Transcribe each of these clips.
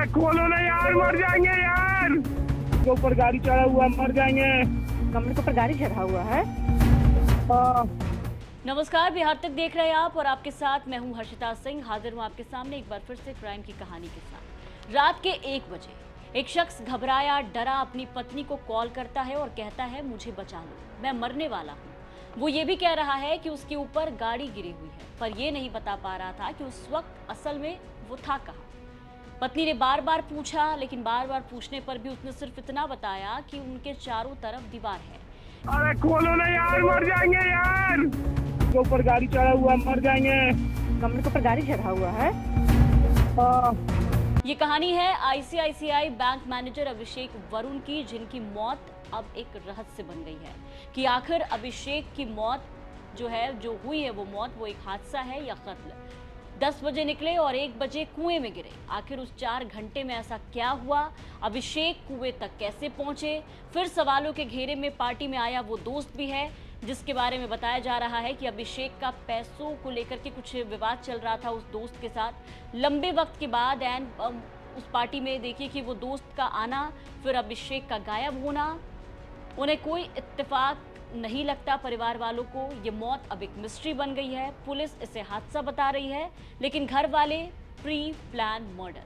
खोलो ना यार, मर जाएंगे यार। के ऊपर गाड़ी चढ़ा हुआ, मर जाएंगे। कमरे के ऊपर गाड़ी चढ़ा हुआ है। नमस्कार, बिहार तक देख रहे हैं आप और आपके साथ मैं हूं हर्षिता सिंह। हाजिर हूं आपके सामने एक बार फिर से क्राइम की कहानी के साथ। रात के 1 बजे एक शख्स घबराया डरा अपनी पत्नी को कॉल करता है और कहता है मुझे बचा लो, मैं मरने वाला हूँ। वो ये भी कह रहा है कि उसके ऊपर गाड़ी गिरी हुई है, पर ये नहीं बता पा रहा था कि उस वक्त असल में वो था कहाँ। पत्नी ने बार बार पूछा, लेकिन बार बार पूछने पर भी उसने सिर्फ इतना बताया कि उनके चारों तरफ दीवार है। अरे खोलो ना यार, मर जाएंगे यार। के ऊपर गाड़ी चढ़ा हुआ, मर जाएंगे। कमरे के ऊपर गाड़ी चढ़ा हुआ है। ये कहानी है आईसीआईसीआई बैंक मैनेजर अभिषेक वरुण की, जिनकी मौत अब एक रहस्य बन गई है कि आखिर अभिषेक की मौत जो हुई है वो मौत वो एक हादसा है या कत्ल। 10 बजे निकले और 1 बजे कुएं में गिरे। आखिर उस 4 घंटे में ऐसा क्या हुआ? अभिषेक कुएं तक कैसे पहुंचे? फिर सवालों के घेरे में पार्टी में आया वो दोस्त भी है, जिसके बारे में बताया जा रहा है कि अभिषेक का पैसों को लेकर के कुछ विवाद चल रहा था उस दोस्त के साथ। लंबे वक्त के बाद उस पार्टी में देखिए कि वो दोस्त का आना, फिर अभिषेक का गायब होना, उन्हें कोई इत्तेफाक नहीं लगता। परिवार वालों को ये मौत अब एक मिस्ट्री बन गई है। पुलिस इसे हादसा बता रही है, लेकिन घर वाले प्री प्लान मर्डर।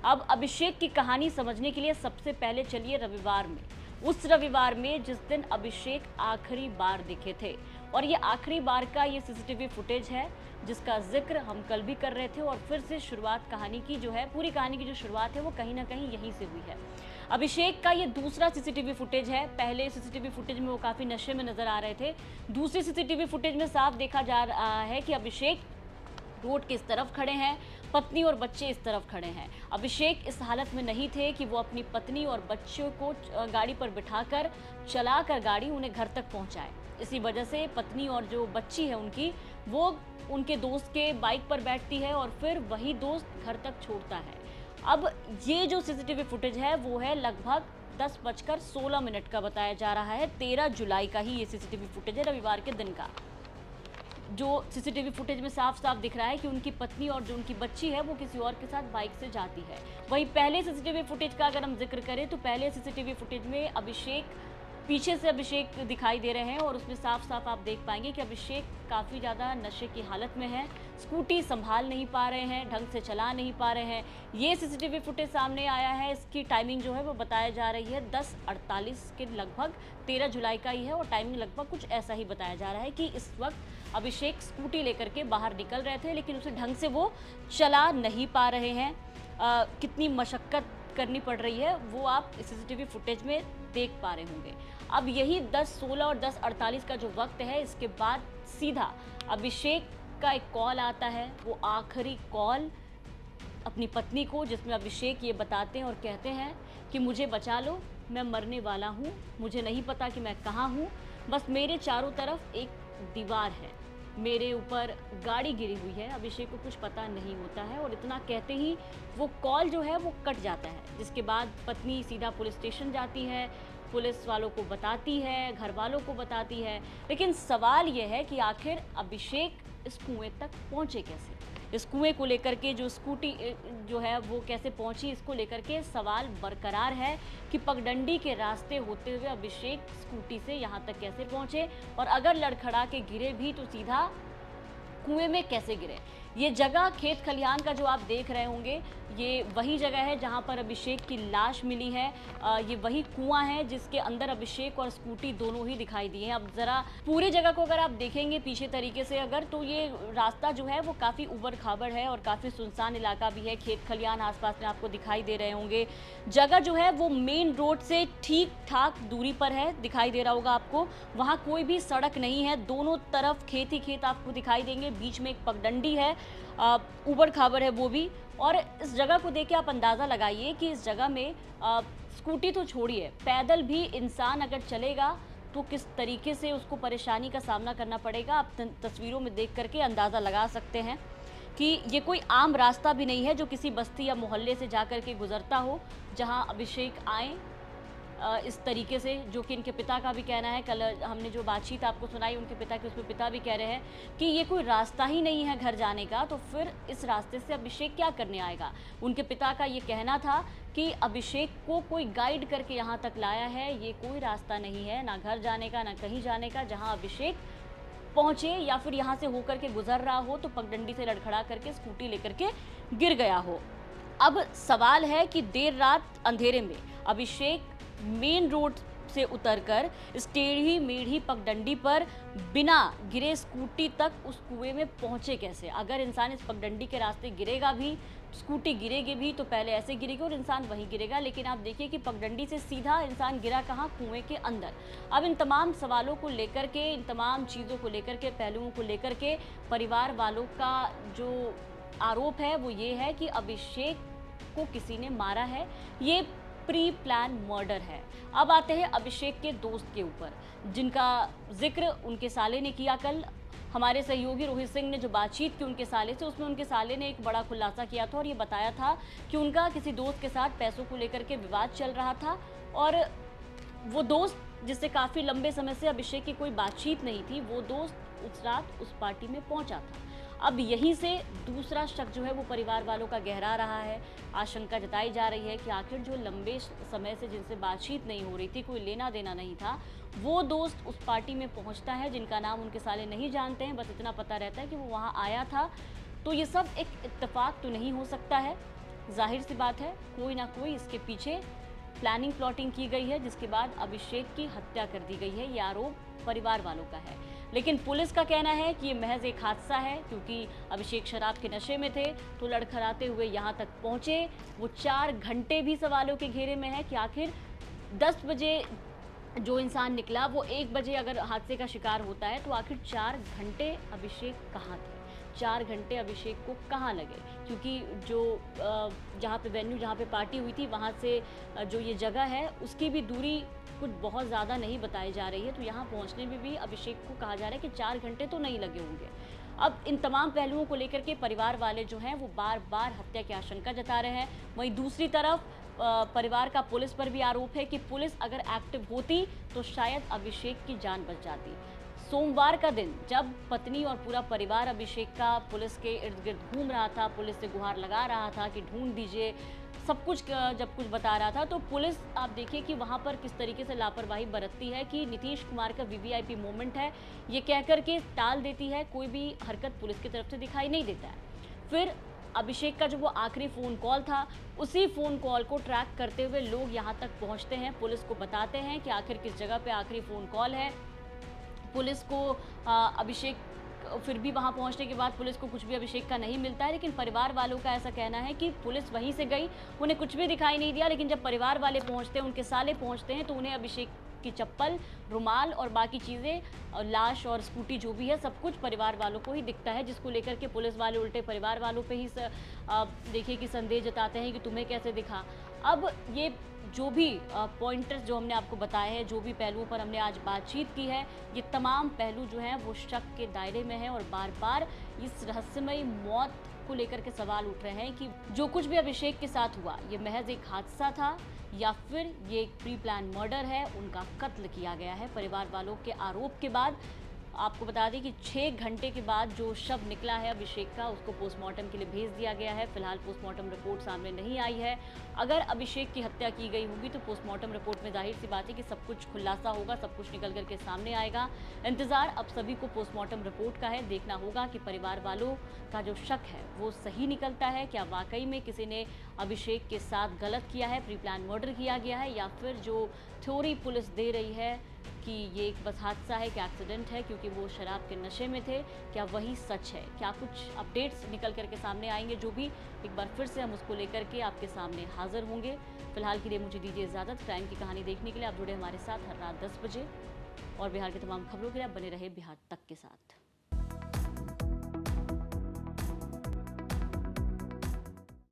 अब अभिषेक की कहानी समझने के लिए सबसे पहले चलिए रविवार में, उस रविवार में जिस दिन अभिषेक आखिरी बार दिखे थे। और ये आखिरी बार का ये सीसीटीवी फुटेज है जिसका जिक्र हम कल भी कर रहे थे। और फिर से शुरुआत कहानी की जो है, पूरी कहानी की जो शुरुआत है वो कहीं ना कहीं यहीं से हुई है। अभिषेक का ये दूसरा सीसीटीवी फुटेज है। पहले सीसीटीवी फुटेज में वो काफी नशे में नजर आ रहे थे। दूसरी सीसीटीवी फुटेज में साफ देखा जा रहा है कि अभिषेक रोड के इस तरफ खड़े हैं, पत्नी और बच्चे इस तरफ खड़े हैं। अभिषेक इस हालत में नहीं थे कि वो अपनी पत्नी और बच्चों को गाड़ी पर बिठाकर चलाकर गाड़ी उन्हें घर तक पहुंचाए। इसी वजह से पत्नी और जो बच्ची है उनकी, वो उनके दोस्त के बाइक पर बैठती है और फिर वही दोस्त घर तक छोड़ता है। अब ये जो सीसीटीवी फुटेज है वो है लगभग 10:16 का बताया जा रहा है। 13 जुलाई का ही ये सीसीटीवी फुटेज है, रविवार के दिन का। जो सीसीटीवी फुटेज में साफ साफ दिख रहा है कि उनकी पत्नी और जो उनकी बच्ची है वो किसी और के साथ बाइक से जाती है। वहीं पहले सीसीटीवी फुटेज का अगर हम जिक्र करें तो पहले सीसीटीवी फुटेज में पीछे से अभिषेक दिखाई दे रहे हैं और उसमें साफ साफ आप देख पाएंगे कि अभिषेक काफ़ी ज़्यादा नशे की हालत में है। स्कूटी संभाल नहीं पा रहे हैं, ढंग से चला नहीं पा रहे हैं। ये सीसीटीवी फुटेज सामने आया है, इसकी टाइमिंग जो है वो बताया जा रही है 10:48 के लगभग। 13 जुलाई का ही है और टाइमिंग लगभग कुछ ऐसा ही बताया जा रहा है कि इस वक्त अभिषेक स्कूटी लेकर के बाहर निकल रहे थे, लेकिन उसे ढंग से वो चला नहीं पा रहे हैं। कितनी मशक्क़त करनी पड़ रही है वो आप सीसीटीवी फुटेज में देख पा रहे होंगे। अब यही 10:16 और 10:48 का जो वक्त है, इसके बाद सीधा अभिषेक का एक कॉल आता है, वो आखिरी कॉल अपनी पत्नी को, जिसमें अभिषेक ये बताते हैं और कहते हैं कि मुझे बचा लो, मैं मरने वाला हूँ, मुझे नहीं पता कि मैं कहाँ हूँ, बस मेरे चारों तरफ एक दीवार है, मेरे ऊपर गाड़ी गिरी हुई है। अभिषेक को कुछ पता नहीं होता है और इतना कहते ही वो कॉल जो है वो कट जाता है। जिसके बाद पत्नी सीधा पुलिस स्टेशन जाती है, पुलिस वालों को बताती है, घर वालों को बताती है। लेकिन सवाल ये है कि आखिर अभिषेक इस कुएं तक पहुंचे कैसे? इस कुएं को लेकर के जो स्कूटी जो है वो कैसे पहुंची, इसको लेकर के सवाल बरकरार है कि पगडंडी के रास्ते होते हुए अभिषेक स्कूटी से यहाँ तक कैसे पहुंचे, और अगर लड़खड़ा के गिरे भी तो सीधा कुएं में कैसे गिरे। ये जगह खेत खलिहान का जो आप देख रहे होंगे, ये वही जगह है जहां पर अभिषेक की लाश मिली है। ये वही कुआं है जिसके अंदर अभिषेक और स्कूटी दोनों ही दिखाई दिए हैं। अब ज़रा पूरी जगह को अगर आप देखेंगे पीछे तरीके से अगर, तो ये रास्ता जो है वो काफ़ी उबड़ खाबड़ है और काफ़ी सुनसान इलाका भी है। खेत खलिहान आसपास में आपको दिखाई दे रहे होंगे। जगह जो है वो मेन रोड से ठीक ठाक दूरी पर है, दिखाई दे रहा होगा आपको। वहाँ कोई भी सड़क नहीं है, दोनों तरफ खेत ही खेत आपको दिखाई देंगे। बीच में एक पगडंडी है, ऊबड़ खाबड़ है वो भी। और इस जगह को देख के आप अंदाज़ा लगाइए कि इस जगह में स्कूटी तो छोड़िए, पैदल भी इंसान अगर चलेगा तो किस तरीके से उसको परेशानी का सामना करना पड़ेगा। आप तस्वीरों में देख करके अंदाज़ा लगा सकते हैं कि ये कोई आम रास्ता भी नहीं है जो किसी बस्ती या मोहल्ले से जा कर के गुजरता हो, जहां अभिषेक आए इस तरीके से, जो कि इनके पिता का भी कहना है। कल हमने जो बातचीत आपको सुनाई उनके पिता की, उसमें पिता भी कह रहे हैं कि ये कोई रास्ता ही नहीं है घर जाने का, तो फिर इस रास्ते से अभिषेक क्या करने आएगा। उनके पिता का ये कहना था कि अभिषेक को कोई गाइड करके यहाँ तक लाया है, ये कोई रास्ता नहीं है, ना घर जाने का ना कहीं जाने का, जहाँ अभिषेक पहुंचे या फिर यहाँ से होकर के गुजर रहा हो तो पगडंडी से लड़खड़ा करके स्कूटी लेकर के गिर गया हो। अब सवाल है कि देर रात अंधेरे में अभिषेक मेन रोड से उतरकर इस टेढ़ी मेढ़ी पगडंडी पर बिना गिरे स्कूटी तक उस कुएं में पहुंचे कैसे। अगर इंसान इस पगडंडी के रास्ते गिरेगा भी, स्कूटी गिरेगी भी, तो पहले ऐसे गिरेगी और इंसान वहीं गिरेगा। लेकिन आप देखिए कि पगडंडी से सीधा इंसान गिरा कहाँ, कुएं के अंदर। अब इन तमाम सवालों को लेकर के, इन तमाम चीज़ों को लेकर के, पहलुओं को लेकर के परिवार वालों का जो आरोप है वो ये है कि अभिषेक को किसी ने मारा है, ये प्री प्लान मर्डर है। अब आते हैं अभिषेक के दोस्त के ऊपर, जिनका जिक्र उनके साले ने किया। कल हमारे सहयोगी रोहित सिंह ने जो बातचीत की उनके साले से, उसमें उनके साले ने एक बड़ा खुलासा किया था और ये बताया था कि उनका किसी दोस्त के साथ पैसों को लेकर के विवाद चल रहा था और वो दोस्त जिससे काफ़ी लंबे समय से अभिषेक की कोई बातचीत नहीं थी, वो दोस्त उस रात उस पार्टी में पहुंचा था। अब यहीं से दूसरा शक जो है वो परिवार वालों का गहरा रहा है। आशंका जताई जा रही है कि आखिर जो लंबे समय से जिनसे बातचीत नहीं हो रही थी, कोई लेना देना नहीं था, वो दोस्त उस पार्टी में पहुंचता है जिनका नाम उनके साले नहीं जानते हैं, बस इतना पता रहता है कि वो वहां आया था। तो ये सब एक इत्तेफाक तो नहीं हो सकता है। जाहिर सी बात है कोई ना कोई इसके पीछे प्लानिंग प्लॉटिंग की गई है, जिसके बाद अभिषेक की हत्या कर दी गई है। ये आरोप परिवार वालों का है। लेकिन पुलिस का कहना है कि ये महज एक हादसा है, क्योंकि अभिषेक शराब के नशे में थे तो लड़खड़ाते हुए यहाँ तक पहुँचे। वो 4 घंटे भी सवालों के घेरे में है कि आखिर 10 बजे जो इंसान निकला वो 1 बजे अगर हादसे का शिकार होता है तो आखिर 4 घंटे अभिषेक कहाँ थे, 4 घंटे अभिषेक को कहाँ लगे। क्योंकि जो जहाँ पे वेन्यू, जहाँ पे पार्टी हुई थी, वहाँ से जो ये जगह है उसकी भी दूरी कुछ बहुत ज़्यादा नहीं बताई जा रही है। तो यहाँ पहुँचने में भी अभिषेक को कहा जा रहा है कि 4 घंटे तो नहीं लगे होंगे। अब इन तमाम पहलुओं को लेकर के परिवार वाले जो हैं वो बार बार हत्या की आशंका जता रहे हैं। वहीं दूसरी तरफ परिवार का पुलिस पर भी आरोप है कि पुलिस अगर एक्टिव होती तो शायद अभिषेक की जान बच जाती। सोमवार का दिन जब पत्नी और पूरा परिवार अभिषेक का पुलिस के इर्द गिर्द घूम रहा था, पुलिस से गुहार लगा रहा था कि ढूंढ दीजिए, सब कुछ जब कुछ बता रहा था, तो पुलिस आप देखिए कि वहाँ पर किस तरीके से लापरवाही बरतती है कि नीतीश कुमार का वीवीआईपी मोमेंट है ये कहकर के टाल देती है। कोई भी हरकत पुलिस की तरफ से दिखाई नहीं देता है। फिर अभिषेक का जो वो आखिरी फ़ोन कॉल था, उसी फ़ोन कॉल को ट्रैक करते हुए लोग यहाँ तक पहुँचते हैं, पुलिस को बताते हैं कि आखिर किस जगह पे आखिरी फ़ोन कॉल है। पुलिस को अभिषेक, फिर भी वहां पहुंचने के बाद पुलिस को कुछ भी अभिषेक का नहीं मिलता है। लेकिन परिवार वालों का ऐसा कहना है कि पुलिस वहीं से गई, उन्हें कुछ भी दिखाई नहीं दिया। लेकिन जब परिवार वाले पहुंचते हैं, उनके साले पहुंचते हैं, तो उन्हें अभिषेक की चप्पल, रुमाल और बाकी चीज़ें, लाश और स्कूटी जो भी है, सब कुछ परिवार वालों को ही दिखता है, जिसको लेकर के पुलिस वाले उल्टे परिवार वालों पे ही देखिए कि संदेह जताते हैं कि तुम्हें कैसे दिखा। अब ये जो भी पॉइंटर्स जो हमने आपको बताए हैं, जो भी पहलुओं पर हमने आज बातचीत की है, ये तमाम पहलू जो हैं वो शक के दायरे में हैं और बार बार इस रहस्यमयी मौत को लेकर के सवाल उठ रहे हैं कि जो कुछ भी अभिषेक के साथ हुआ ये महज एक हादसा था या फिर ये एक प्री प्लान मर्डर है, उनका कत्ल किया गया है। परिवार वालों के आरोप के बाद आपको बता दें कि 6 घंटे के बाद जो शव निकला है अभिषेक का, उसको पोस्टमार्टम के लिए भेज दिया गया है। फिलहाल पोस्टमार्टम रिपोर्ट सामने नहीं आई है। अगर अभिषेक की हत्या की गई होगी तो पोस्टमार्टम रिपोर्ट में जाहिर सी बात है कि सब कुछ खुलासा होगा, सब कुछ निकल करके सामने आएगा। इंतजार अब सभी को पोस्टमार्टम रिपोर्ट का है। देखना होगा कि परिवार वालों का जो शक है वो सही निकलता है, क्या वाकई में किसी ने अभिषेक के साथ गलत किया है, प्री प्लान मर्डर किया गया है, या फिर जो थ्योरी पुलिस दे रही है कि ये एक बस हादसा है, क्या एक्सीडेंट है क्योंकि वो शराब के नशे में थे, क्या वही सच है। क्या कुछ अपडेट्स निकल करके सामने आएंगे, जो भी एक बार फिर से हम उसको लेकर के आपके सामने हाजिर होंगे। फिलहाल के लिए मुझे दीजिए इजाज़त। क्राइम की कहानी देखने के लिए आप जुड़े हमारे साथ हर रात 10 बजे और बिहार की तमाम खबरों के लिए आप बने रहे बिहार तक के साथ।